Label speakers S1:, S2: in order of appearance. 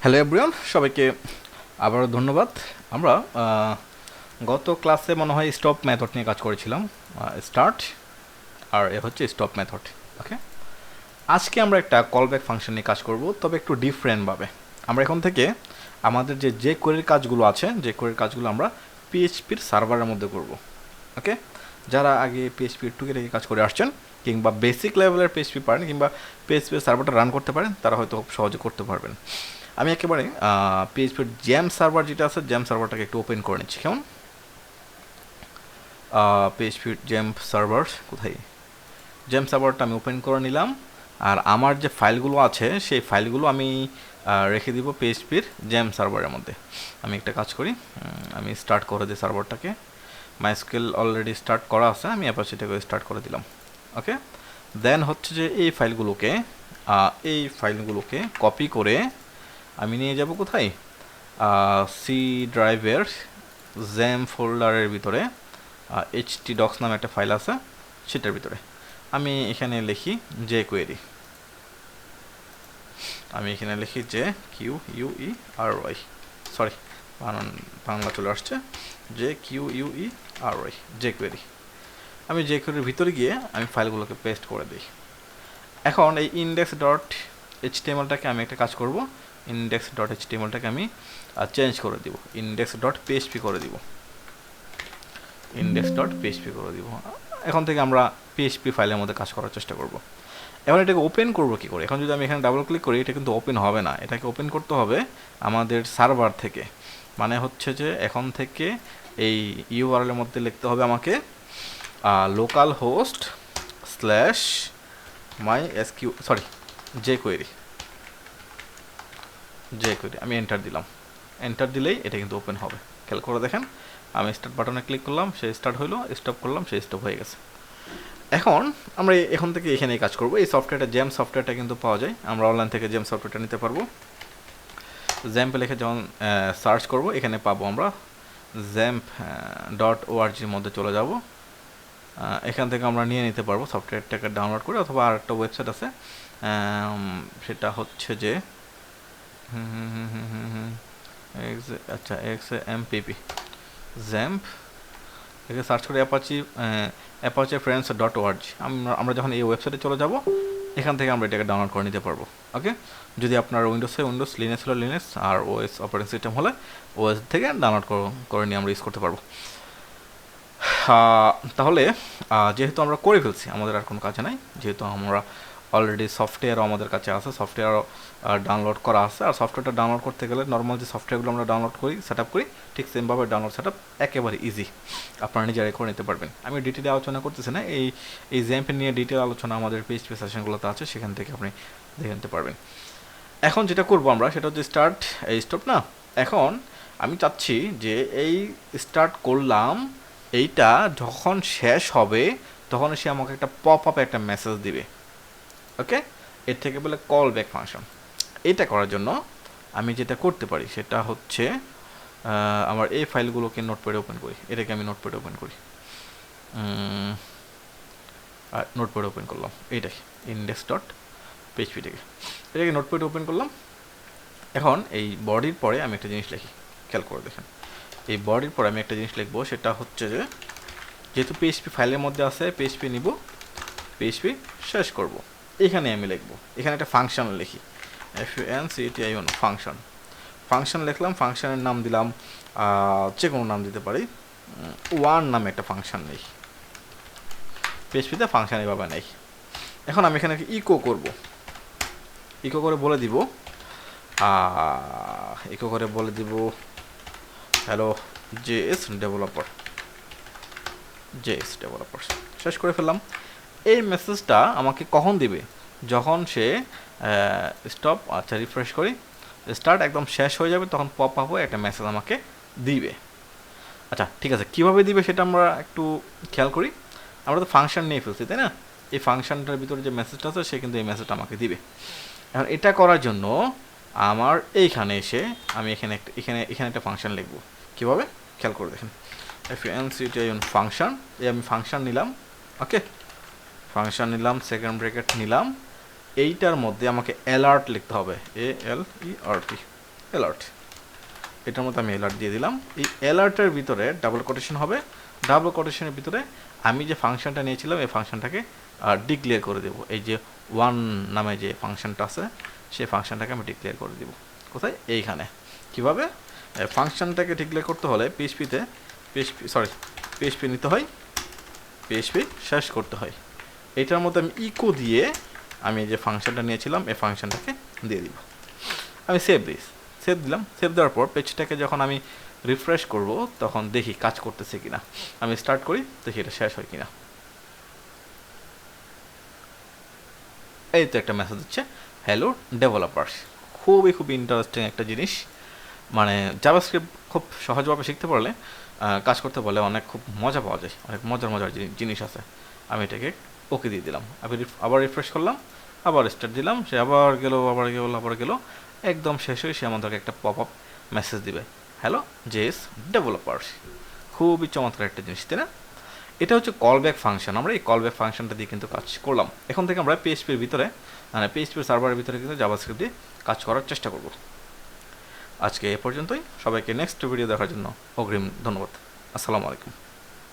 S1: Hello everyone, সবাইকে আবারও ধন্যবাদ। আমরা গত ক্লাসে মনে হয় স্টপ মেথড নিয়ে কাজ করেছিলাম, স্টার্ট আর এ হচ্ছে স্টপ মেথড। ওকে, আজকে আমরা একটা কলব্যাক ফাংশন নিয়ে কাজ করব, তবে একটু ডিফারেন্টভাবে। আমরা এখন থেকে আমাদের যে কোয়েরির কাজগুলো আছে, যে কোয়েরির কাজগুলো আমরা পিএইচপির সার্ভারের মধ্যে করব। ওকে, যারা আগে পিএইচপির টুকিটাকি কাজ করে আসছেন কিংবা বেসিক লেভেলের পিএইচপি পারেন কিংবা পিএইচপির সার্ভারটা রান করতে পারেন, তারা হয়তো খুব সহজে করতে পারবেন। আমি একেবারে পিএইচপির জ্যাম সার্ভার যেটা আছে, জ্যাম সার্ভারটাকে একটু ওপেন করে নিচ্ছি। কেমন? পিএইচপির জ্যাম সার্ভার কোথায়? জ্যাম সার্ভারটা আমি ওপেন করে নিলাম, আর আমার যে ফাইলগুলো আছে সেই ফাইলগুলো আমি রেখে দিব পিএইচপির জ্যাম সার্ভারের মধ্যে। আমি একটা কাজ করি, আমি স্টার্ট করে দিই সার্ভারটাকে। মাইস্কুয়েল অলরেডি স্টার্ট করা আছে, আমি অ্যাপাচিটাকে স্টার্ট করে দিলাম। ওকে, দেন হচ্ছে যে এই ফাইলগুলোকে কপি করে আমি নিয়ে যাব কোথায়? সি ড্রাইভের জ্যাম ফোল্ডারের ভিতরে htdocs নামে একটা ফাইল আছে, সেটার ভিতরে আমি এখানে লিখি jQuery। আমি এখানে লিখি jQuery, সরি বাংলা চলে আসছে, jQuery, jQuery। আমি jQueryর ভিতরে গিয়ে আমি ফাইলগুলোকে পেস্ট করে দিই। এখন এই index.htmlটাকে আমি একটা কাজ করব, index.htmlটাকে আমি চেঞ্জ করে দিব, index.php করে দিব, index.php করে দিব। এখন থেকে আমরা পিএইচপি ফাইলের মধ্যে কাজ করার চেষ্টা করব। এখন এটাকে ওপেন করব কি করে? এখন যদি আমি এখানে ডাবল ক্লিক করি, এটা কিন্তু ওপেন হবে না, এটাকে ওপেন করতে হবে আমাদের সার্ভার থেকে। মানে হচ্ছে যে এখন থেকে এই ইউআরএল এর মধ্যে লিখতে হবে আমাকে লোকাল হোস্ট স্ল্যাশ jQuery। আমি এন্টার দিলাম, এন্টার দিলেই এটা কিন্তু ওপেন হবে। খেয়াল করে দেখেন, আমি স্টার্ট বাটনে ক্লিক করলাম, সে স্টার্ট হলো, স্টপ করলাম, সে স্টপ হয়ে গেছে। এখন আমরা এখন থেকে এখানেই কাজ করব। এই সফটওয়্যারটা জ্যাম সফটওয়্যারটা কিন্তু পাওয়া যায়, আমরা অনলাইন থেকে জ্যাম সফটওয়্যারটা নিতে পারবো। জ্যাম্প লিখে যখন সার্চ করব, এখানে পাবো আমরা jamp.org-র মধ্যে চলে যাব। এখান থেকে আমরা নিয়ে নিতে পারবো সফটওয়্যারটাকে ডাউনলোড করে, অথবা আর একটা ওয়েবসাইট আছে, সেটা হচ্ছে যে আচ্ছা XAMPP জ্যাম্প এখানে সার্চ করে অ্যাপাচি friends.org। আমরা যখন এই ওয়েবসাইটে চলে যাব, এখান থেকে আমরা এটাকে ডাউনলোড করে নিতে পারবো। ওকে, যদি আপনার উইন্ডোজ, লিনাক্স হলে লিনাক্স, আর ওএস অপারেটিং সিস্টেম হলে ওএস থেকে ডাউনলোড করে নিয়ে আমরা ইউজ করতে পারবো। তাহলে যেহেতু আমরা করে ফেলছি, আমাদের আর কোনো কাজে নাই, যেহেতু আমরা অলরেডি সফটওয়্যারও আমাদের কাছে আছে, সফটওয়্যারও ডাউনলোড করা আছে। আর সফটওয়্যারটা ডাউনলোড করতে গেলে নর্মাল যে সফটওয়্যারগুলো আমরা ডাউনলোড করি, সেট আপ করি, ঠিক সেমভাবে ডাউনলোড সেট আপ একেবারে ইজি, আপনারা নিজেরাই করে নিতে পারবেন। আমি ডিটেলে আলোচনা করতেছি না, এই জ্যাম্পে নিয়ে ডিটেল আলোচনা আমাদের পিএইচপি সেশনগুলোতে আছে, সেখান থেকে আপনি দেখে নিতে পারবেন। এখন যেটা করবো আমরা, সেটা হচ্ছে স্টার্ট, এই স্টপ না। এখন আমি চাচ্ছি যে এই স্টার্ট করলাম, এইটা যখন শেষ হবে তখন সে আমাকে একটা পপ আপ একটা মেসেজ দিবে। ওকে, এর থেকে বলে কল ব্যাক ফাংশন। এটা করার জন্য আমি যেটা করতে পারি সেটা হচ্ছে আমার এই ফাইলগুলোকে নোটপ্যাডে ওপেন করি। এটাকে আমি নোটপ্যাডে ওপেন করি, নোটপ্যাডে ওপেন করলাম, এইটাই index.php থেকে এটাকে নোটপ্যাডে ওপেন করলাম। এখন এই বডির পরে আমি একটা জিনিস লিখি, খেয়াল করে দেখেন। এই বডির পরে আমি একটা জিনিস লিখবো, সেটা হচ্ছে যে যেহেতু পিএইচপি ফাইলের মধ্যে আছে, পিএইচপি নিব, পিএইচপি শেষ করব, এখানে আমি লিখবো, এখানে একটা ফাংশন লিখি, function ফাংশন লিখলাম। ফাংশনের নাম দিলাম যে কোনো নাম দিতে পারি, ওয়ান নামে একটা ফাংশন নেই, পিএইচপিতে ফাংশন এভাবে নেই। এখন আমি এখানে ইকো করব, ইকো করে বলে দিব হ্যালো জেএস ডেভেলপার, শেষ করে ফেললাম। এই মেসেজটা আমাকে কখন দিবে? যখন সে স্টপ, আচ্ছা রিফ্রেশ করি, স্টার্ট একদম শেষ হয়ে যাবে, তখন পপ আপ হয়ে একটা মেসেজ আমাকে দিবে। আচ্ছা ঠিক আছে, কীভাবে দিবে সেটা আমরা একটু খেয়াল করি। আমরা তো ফাংশন নিয়ে ফেলছি, তাই না? এই ফাংশনটার ভিতরে যে মেসেজটা আছে, সে কিন্তু এই মেসেজটা আমাকে দিবে। এখন এটা করার জন্য আমার এইখানে এসে আমি এখানে একটা ফাংশন লিখবো। কীভাবে খেয়াল করে দেখেন, ফাংশন, এই আমি ফাংশন নিলাম। ওকে, ফাংশন নিলাম, সেকেন্ড ব্র্যাকেট নিলাম, এইটার মধ্যে আমাকে অ্যালার্ট লিখতে হবে, ALERT, অ্যালার্ট, এটার মধ্যে আমি অ্যালার্ট দিয়ে দিলাম। এই অ্যালার্টের ভিতরে ডাবল কোটেশন হবে, ডাবল কোটেশনের ভিতরে আমি যে ফাংশনটা নিয়েছিলাম এই ফাংশনটাকে ডিক্লেয়ার করে দেবো। এই যে ওয়ান নামে যে ফাংশনটা আছে সেই ফাংশনটাকে আমি ডিক্লেয়ার করে দেবো। কোথায়? এইখানে। কীভাবে? ফাংশনটাকে ডিক্লেয়ার করতে হলে পিএইচপি নিতে হয়, পিএইচপি শেষ করতে হয়। এটার মধ্যে আমি ইকো দিয়ে আমি যে ফাংশনটা নিয়েছিলাম এই ফাংশনটাকে দিয়ে দিব। আমি সেভ দিলাম। সেভ দেওয়ার পর পেজটাকে যখন আমি রিফ্রেশ করব তখন দেখি কাজ করতেছে কিনা। আমি স্টার্ট করি, দেখি এটা শেষ হয় কিনা। এই তো একটা মেসেজ হচ্ছে, হ্যালো ডেভেলপার্স। খুবই ইন্টারেস্টিং একটা জিনিস। মানে জাভাস্ক্রিপ্ট খুব সহজভাবে শিখতে পারলে, কাজ করতে পারলে অনেক খুব মজা পাওয়া যায়, অনেক মজার জিনিস আছে। আমি এটাকে ওকে দিয়ে দিলাম। আমি আবার রিফ্রেশ করলাম, আবার স্টার্ট দিলাম, সে আবার গেল, একদম শেষ হয়ে সে আমাদেরকে একটা পপ আপ মেসেজ দিবে, হ্যালো জেএস ডেভেলপার্স। খুবই চমৎকার একটা জিনিস, তাই না? এটা হচ্ছে কলব্যাক ফাংশন। আমরা এই কলব্যাক ফাংশনটা দিয়ে কিন্তু কাজ করলাম। এখন থেকে আমরা পিএইচপির ভিতরে, মানে পিএইচপির সার্ভারের ভিতরে কিন্তু জাভাস্ক্রিপ্ট দিয়ে কাজ করার চেষ্টা করব। আজকে এ পর্যন্তই। সবাইকে নেক্সট ভিডিও দেখার জন্য অগ্রিম ধন্যবাদ। আসসালামু আলাইকুম।